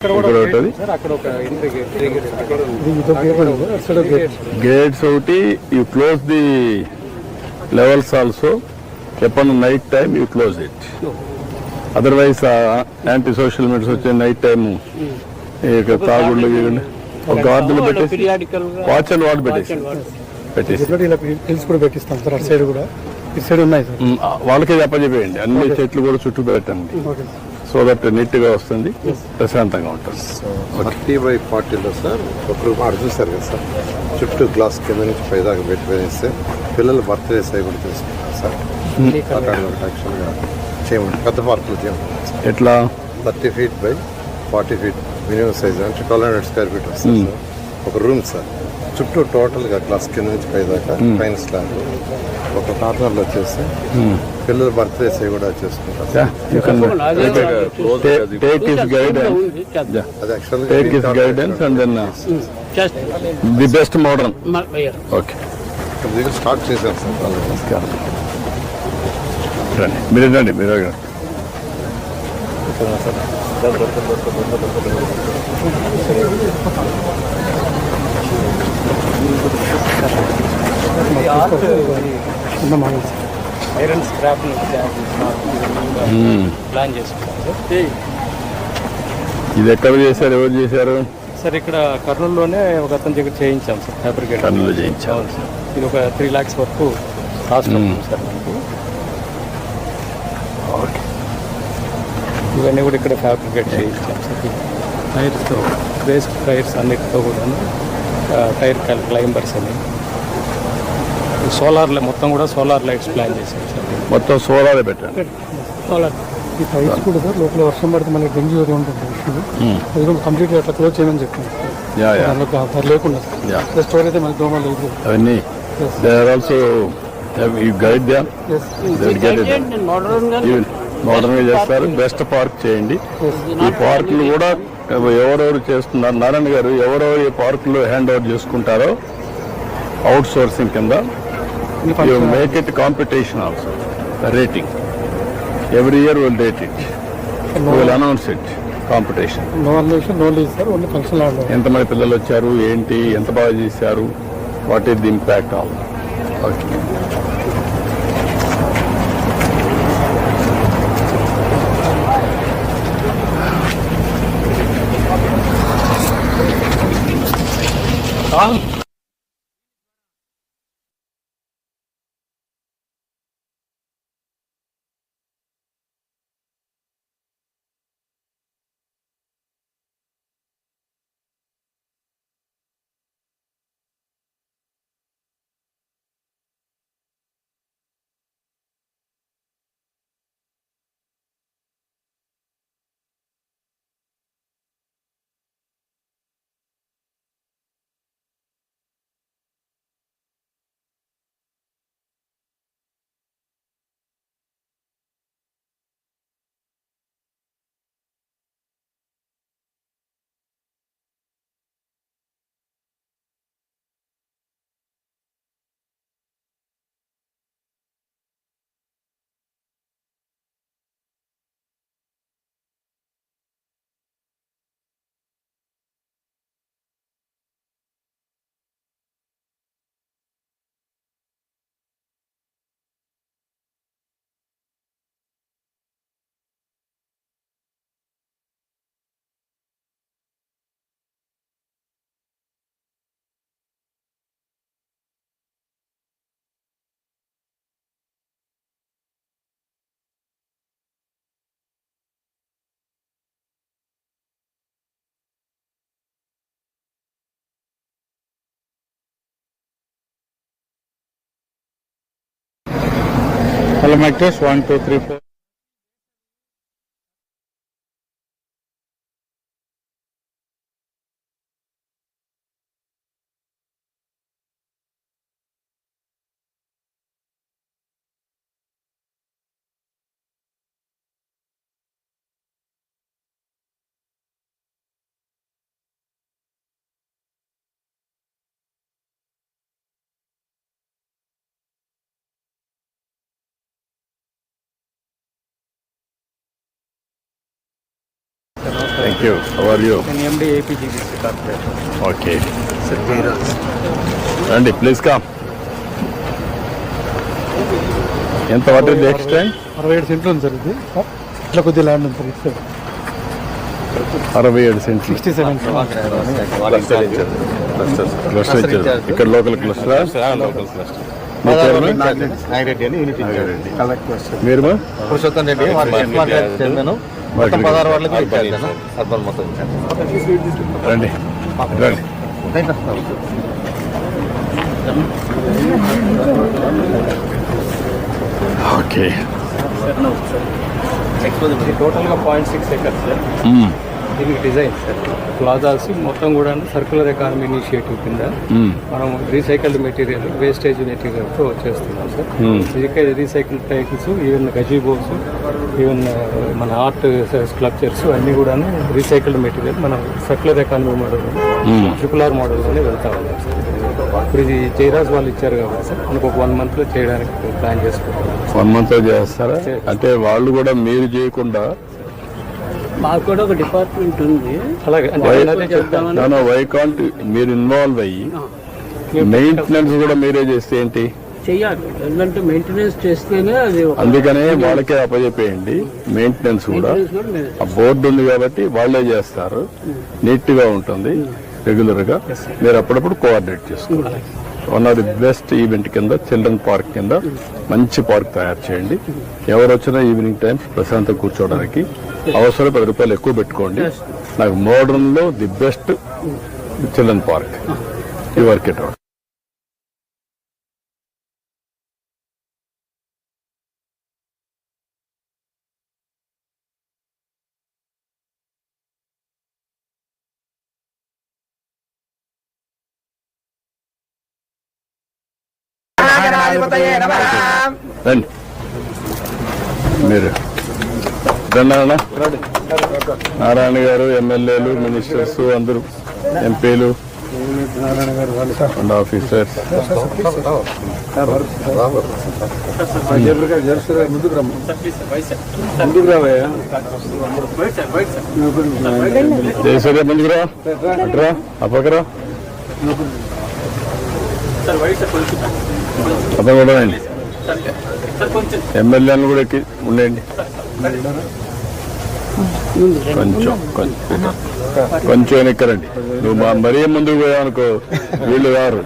gates outi, you close the levels also. Upon night time you close it. Otherwise anti-social media వచ్చే night time తాగుళ్ళు గార్డులు పెట్టేసి watch and ward పెట్టిస్తాం sir. అటు side కూడా ఇటు side ఉన్నాయి sir. వాళ్ళకే చెప్పేయండి అన్ని చెట్లు కూడా చుట్టూ పెట్టండి. సో దట్ నీట్గా వస్తుంది, ప్రశాంతంగా ఉంటుంది. 30/40లో సార్ ఒకరు చూస్తారు కదా సార్, చుట్టూ గ్లాస్ కింద నుంచి పైదాకా పెట్టిస్తే పిల్లలు బర్త్డేస్ అవి కూడా చేసుకుంటారు సార్. యాక్చువల్గా చేయమండి పెద్ద పార్కులు చేయమండి. ఎట్లా 30 feet by 40 feet minimum size అంటే 1200 square feet వస్తుంది సార్. ఒక రూమ్ సార్, చుట్టూ టోటల్గా గ్లాస్ కింద నుంచి పైదాకా పైన స్లాబ్, ఒక కార్నర్లో వచ్చేసి పిల్లల బర్త్డేస్ అవి కూడా చేసుకుంటారు. The best modern. Okay, start చేశారు సార్. రండి, మీరు రండి, మీరు ఐరన్ స్క్రాప్ ప్లాన్ చేసుకుంటాం. ఇది ఎక్కడ చేశారు, ఎవరు చేశారు సార్? ఇక్కడ కర్నూలులోనే ఒక అతని దగ్గర చేయించాం సార్, ఫ్యాబ్రికేట్. కర్నూలు చేయించాం సార్. ఇది ఒక 3 lakhs వరకు కాస్ట్ సార్ మనకు. ఇవన్నీ కూడా ఇక్కడ ఫ్యాబ్రికేట్ చేయించాం సార్. టైర్స్తో, బేసిక్ టైర్స్ అన్నిటితో కూడా టైర్ క్లైంబర్స్ అని సోలార్ మొత్తం కూడా సోలార్ లైట్స్ ప్లాన్ చేసాం సార్. మొత్తం సోలారే పెట్టండి. సోలార్ ఈ టైర్స్ కూడా సార్ లోపల వర్షం పడితే మనకి డెంగ్యూ అది ఉంటుంది, అది కూడా కంప్లీట్గా అట్లా క్లోజ్ చేయమని చెప్పాను. లేకుండా స్టోర్ అయితే మనకి దోమలు లేదు అవన్నీ. They are also you guide them, modern గా చేస్తారు. బెస్ట్ పార్క్ చేయండి. ఈ పార్కులు కూడా ఎవరెవరు చేస్తున్నారు, నారాయణ గారు ఎవరెవరు ఈ పార్కులు హ్యాండ్ ఓవర్ చేసుకుంటారో అవుట్ సోర్సింగ్ కింద, you make it competition also. Rating every year will rate it, will announce it competition. ఎంతమంది పిల్లలు వచ్చారు, ఏంటి, ఎంత బాగా చేశారు, what is the impact all. Okay, hello mic test 1 2 3 4. Thank you. How are you? నేను MD APGBC corporation. Okay రండి please come. ఎంత వాట్ ఇస్ ది ఎక్స్టెంట్? 67 సెంట్లు ఉంది సార్ ఇది. ఇట్లా కొద్దిగా ల్యాండ్ ఉంది సార్ ఇటు 67 సెంట్లు 67 క్లస్టర్ ఇచ్చారు. ఇక్కడ లోకల్ క్లస్టర్. నాగిరెడ్డి అని యూనిట్ మీరు పురుషోత్తం రెడ్డి చైర్మన్. మొత్తం 16 వార్డులకు ఇచ్చాను. అర్బన్ మొత్తం ఇచ్చాను. రండి రండి. ఓకే టోటల్గా 0.6 acres సార్. దీనికి డిజైన్ సార్ ప్లాజాస్ మొత్తం కూడా సర్క్యులర్ ఎకానమీ ఇనిషియేటివ్ కింద మనం రీసైకిల్డ్ మెటీరియల్ వేస్టేజ్ మెటీరియల్తో చేస్తున్నాం సార్. ఇంకా recycled tiles, even gazebos, even మన ఆర్ట్ స్కల్ప్చర్స్ అన్నీ కూడా రీసైకిల్డ్ మెటీరియల్ మనం సర్క్యులర్ ఎకానమీ మోడల్ ట్రిపుల్ మోడల్లోనే వెళ్తా ఉన్నాం సార్. ఇప్పుడు ఇది జైరాజ్ వాళ్ళు ఇచ్చారు కాబట్టి సార్ మనకు ఒక 1 monthలో చేయడానికి ప్లాన్ చేసుకుంటాం. 1 month చేస్తారా? అంటే వాళ్ళు కూడా మీరు చేయకుండా మాకు కూడా ఒక డిపార్ట్మెంట్ ఉంది. అలాగే వై కాంట్ మీరు ఇన్వాల్వ్ అయ్యి మెయింటెనెన్స్ కూడా మీరే చేస్తే ఏంటి? చెయ్యాలి, ఎందుకంటే మెయింటెనెన్స్ చేస్తేనే అది అందుకనే వాళ్ళకే అప్పచెప్పేయండి. మెయింటెనెన్స్ కూడా ఆ బోర్డు ఉంది కాబట్టి వాళ్ళే చేస్తారు. నీట్ గా ఉంటుంది. రెగ్యులర్ గా మీరు అప్పుడప్పుడు కోఆర్డినేట్ చేసుకోవాలి. One of the best event కింద చిల్డ్రన్ పార్క్ కింద మంచి పార్క్ తయారు చేయండి. ఎవరు వచ్చినా ఈవినింగ్ టైమ్స్ ప్రశాంతంగా కూర్చోవడానికి అవసరం 10 రూపాయలు ఎక్కువ పెట్టుకోండి. నాకు మోడర్న్ లో the best children park. You work it out. రండి మీరు రండి. నారాయణ గారు, ఎమ్మెల్యేలు, మినిస్టర్స్, అందరూ ఎంపీలు అండ్ ఆఫీసర్స్. జయసూర్య ముందుకురా, అట్రా అప్పకరా అతను కూడా రండి. ఎమ్మెల్యేలు కూడా ఎక్కి ఉండండి. కొంచెం వెనక్కరండి. నువ్వు మరీ ముందుకు పోయావనుకో వీళ్ళు రారు.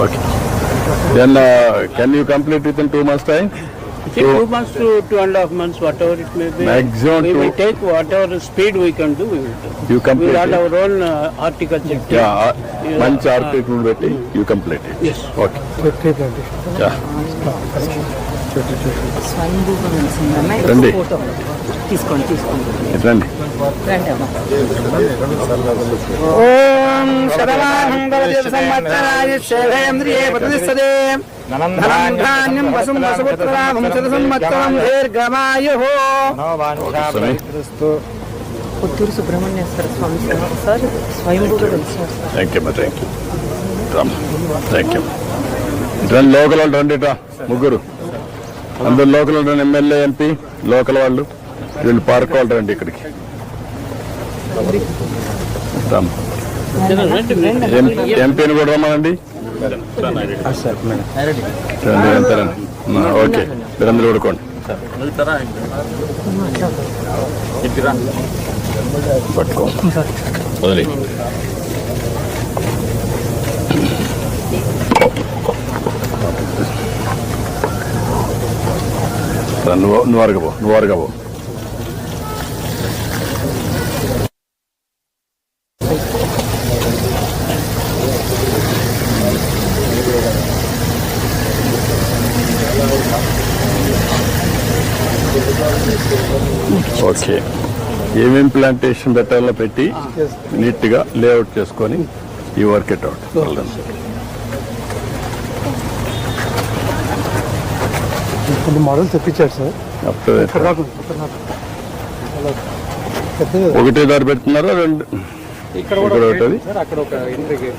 Okay. Then can you complete within 2 months' time? 2 months to 2.5 months, whatever it may be. Maximum we will 2. take whatever speed we can do. We will do. You We complete will have it. our own horticulture team. Yeah, మంచి article పెట్టి you complete it. Yes. Okay. Yeah. రండి తీసుకోండి రండి. ఓం శతమానం భవతి సంవత్సరాయ శేవేంద్రియే ప్రతిష్టతే ధనం వసుం వసుపుత్రామం శత సంవత్సరం దీర్ఘమాయుః. పుత్తూరు సుబ్రహ్మణ్యేశ్వర స్వామి సార్ స్వయంభూగా వెలిసారు. Thank you thank you. రండి లోకల్ వాళ్ళు రండి. ముగ్గురు అందరు లోకల్ రండి. ఎమ్మెల్యే, ఎంపీ, లోకల్ వాళ్ళు, వీళ్ళు పార్క్ వాళ్ళు రండి ఇక్కడికి. ఎంపీని కూడా రమ్మనండి. రండి అంతా రండి. ఓకే మీరందరూ పడుకోండి. పట్టుకో వదిలే. నువ్వు అరగబో. ఓకే. ఏమేమి ప్లాంటేషన్ పెట్టాలో పెట్టి నీట్ గా లేఅవుట్ చేసుకొని ఈ వర్క్ ఇట్ అవుట్. కొన్ని మోడల్స్ తెప్పించారు సార్. ఒకటే దారి పెడుతున్నారా? రెండు ఇక్కడ కూడా ఇక్కడ ఒక ఒకటి gate సార్, అక్కడ ఒక ఎంట్రీ గేట్,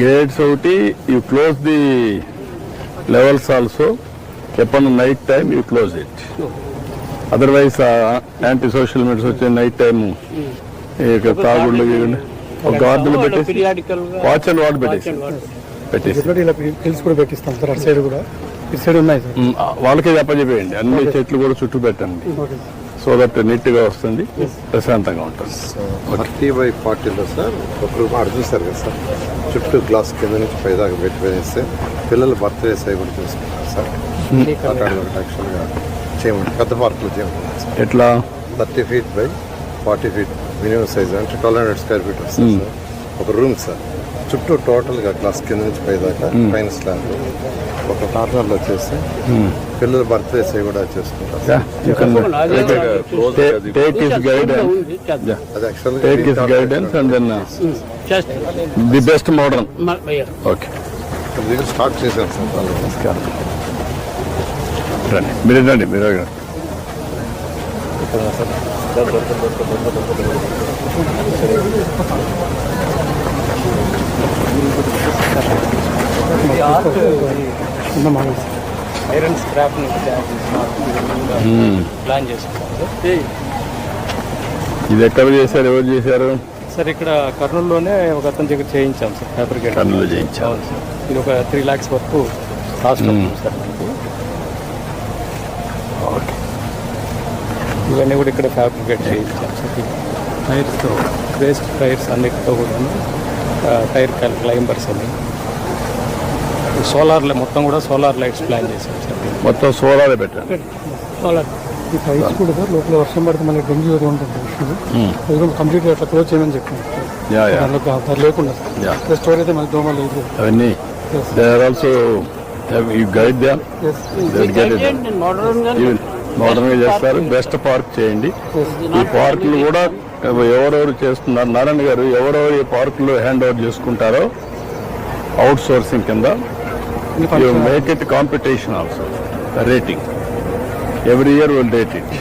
గేట్స్ ఒకటి. You close the levels also. ఎప్పుడు night time you close it. Otherwise anti social medias వచ్చే నైట్ టైం తాగుళ్ళు ఒక గార్డులు పెట్టేసి periodical వాచ్ అండ్ వాట్ పెట్టేసి ఇలా హిల్స్ కూడా పెట్టిస్తాం సార్. అటు సైడ్ కూడా ఇటు సైడ్ ఉన్నాయి సార్. వాళ్ళకే చెప్పేయండి. అన్ని చెట్లు కూడా చుట్టూ పెట్టండి. సో దట్ నీట్ గా వస్తుంది, ప్రశాంతంగా ఉంటుంది. 30/40లో సార్ ఒక రూమ్ ఆడ చూసారు కదా సార్, చుట్టూ గ్లాస్ కింద నుంచి పైదాకా పెట్టి వేస్తే పిల్లలు బర్త్డేస్ అవి కూడా చేసుకుంటారు సార్. అక్కడ ఒకటి యాక్చువల్గా చేయమంటారు, పెద్ద పార్కులో చేయమంటారు సార్. ఎట్లా 30 feet by 40 feet minimum size అంటే 1200 square feet వస్తుంది సార్. ఒక రూమ్ సార్, చుట్టూ టోటల్గా గ్లాస్ కింద నుంచి పైదాకా పైన స్లాబ్ ఒక కార్నర్లో వచ్చేసి పిల్లలు బర్త్డేస్ అవి కూడా చేసుకుంటారు సార్. టేక్ హిస్ గైడెన్స్, అది యాక్చువల్గా take his guidance and then just the best modern. yeah. Okay, దగ్గర స్టార్ట్ చేశాను సార్ వాళ్ళు. రండి, మీరు రండి, మీరు రండి. ఐరన్ స్క్రాప్ ప్లాన్ చేసుకుంటాం. ఇది ఎక్కడ చేశారు, ఎవరు చేశారు? సార్ ఇక్కడ కర్నూలులోనే ఒక అతని దగ్గర చేయించాం సార్, ఫ్యాబ్రికేట్. కర్నూలులో చేయించాం. అవును సార్, ఇది ఒక 3 lakhs వరకు కాస్ట్ అవుతుంది సార్ మనకు. ఓకే, ఇవన్నీ కూడా ఇక్కడ ఫ్యాబ్రికేట్ చేయించాం సార్. టైర్స్తో, వేస్ట్ టైర్స్ అన్నిటితో కూడా టైర్ క్లైంబర్స్ అని సోలార్ మొత్తం కూడా సోలార్ లైట్స్ ప్లాన్ చేశాం సార్. మొత్తం సోలారే పెట్టండి. Solar. ఈ టైల్స్ కూడా సార్ లోపల వర్షం పడితే మనకి డెంగ్యూ అది ఉంటుంది ఇష్యూ. అది కూడా కంప్లీట్గా అట్లా క్లోజ్ చేయమని చెప్పింది. యా యా దానిలో అది లేకుండా యా, సార్ స్టోర్ అయితే మనకి దోమలు లేదు. అవన్నీ they are also you guide them. And modern గా మోడర్న్ గా చేస్తారు. బెస్ట్ పార్క్ చేయండి. ఈ పార్కులు కూడా ఎవరెవరు చేస్తున్నారు, నారాయణ గారు ఎవరెవరు ఈ పార్కులు హ్యాండ్ ఓవర్ చేసుకుంటారో అవుట్ సోర్సింగ్ కింద you make it competition also. Rating every year will rate it,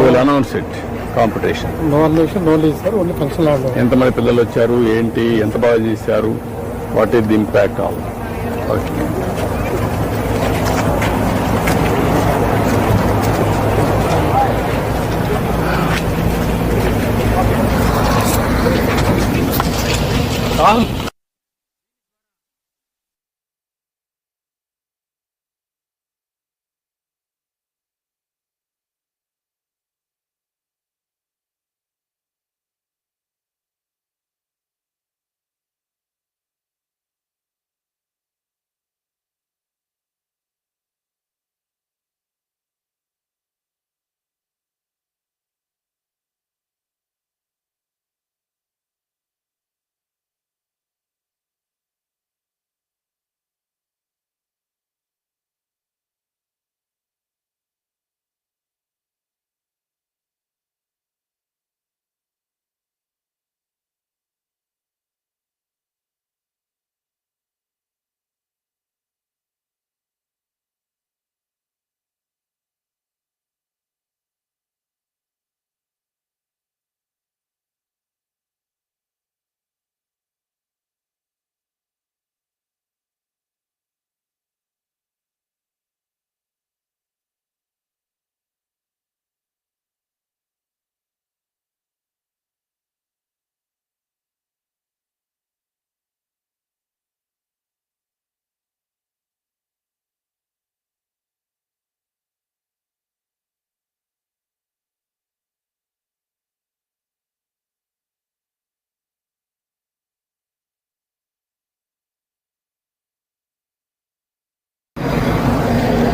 will announce it competition. No అన్లేషన్ no lease sir, only function order. ఎంతమంది పిల్లలు వచ్చారు, ఏంటి, ఎంత బాగా చేశారు, what is the impact all. Okay,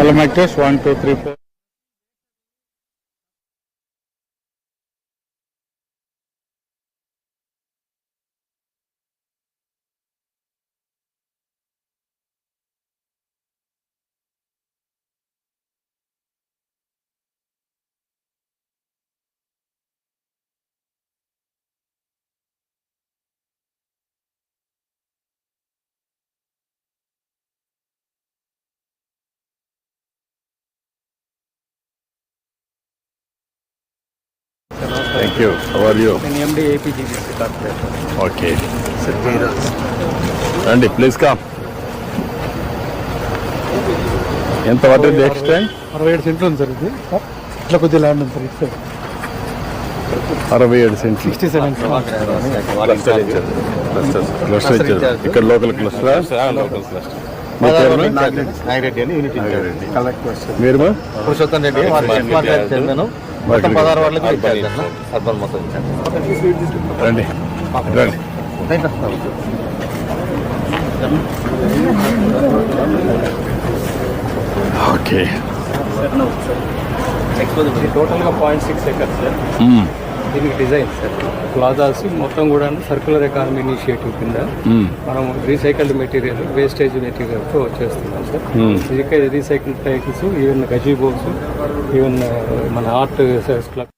Hello, mic test 1 2 3 4. Thank you. How are you? నేను MD APGBC corporator. Okay రండి ప్లీజ్ కమ్. ఎంత పడుతుంది ఎక్స్టెండ్? 67 సెంట్లు ఉంది సార్ ఇది. ఇట్లా కొద్దిగా ల్యాండ్ ఉంది సార్ ఇటు సైడ్. 67 సెంట్లు 67 క్లస్టర్ ఇచ్చారు. ఇక్కడ లోకల్ క్లస్టర్. నాగిరెడ్డి అని యూనిట్ మీరు పురుషోత్తం రెడ్డి చైర్మన్. మొత్తం 16 వార్డులకు అర్బన్ మొత్తం రండి రండి. ఓకే ఇది టోటల్గా 0.6 ఎకర్స్ సార్. దీనికి డిజైన్ సార్ ప్లాజాస్ మొత్తం కూడా సర్క్యులర్ ఎకానమీ ఇనిషియేటివ్ కింద మనం రీసైకిల్డ్ మెటీరియల్ వేస్టేజ్ మెటీరియల్తో చేస్తున్నాం sir. Recycled tiles, even gazebos, even మన ఆర్ట్ క్లబ్